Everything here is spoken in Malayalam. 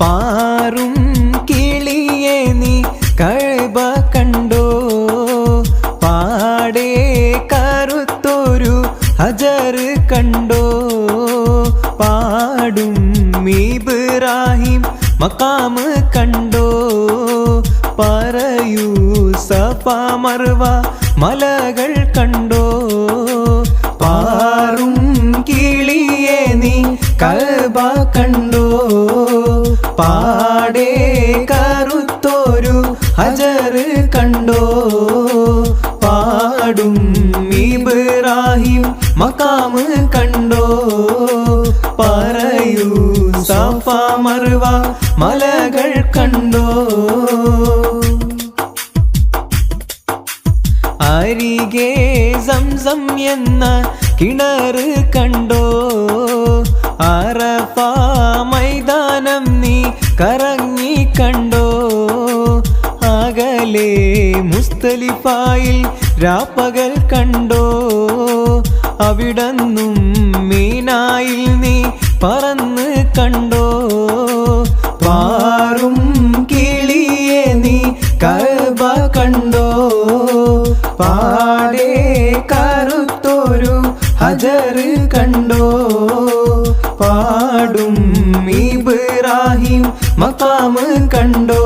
പാറും കിളിയെ നീ കഅബ കണ്ടോ പാടേ കറുത്തൊരു ഹജർ കണ്ടോ പാടും ഇബ്രാഹിം മഖാം കണ്ടോ പറയൂ സഫ മർവ മലകൾ കണ്ടോ പാറും കിളിയെ നീ കഅബ കണ്ടോ പാടേ കറുത്തൊരു ഹജർ കണ്ടോ പാടും ഇബ്രാഹിം മഖാം കണ്ടോ പറയൂ സഫ മർവ മലകൾ കണ്ടോ അരികെ സംസം എന്ന കിണർ കണ്ടോ അറഫ മൈതാനം നീ കറങ്ങി കണ്ടോ അകലെ മുസ്തലിഫയിൽ രാപ്പകൽ കണ്ടോ അവിടന്നും മീനായിൽ നീ പറന്ന് കണ്ടോ പാറും കിളിയെ നീ കഅബ കണ്ടോ പാടേ കറുത്തൊരു ഹജർ കണ്ടോ പാടും ഇബ്രാഹിം മഖാം കണ്ടോ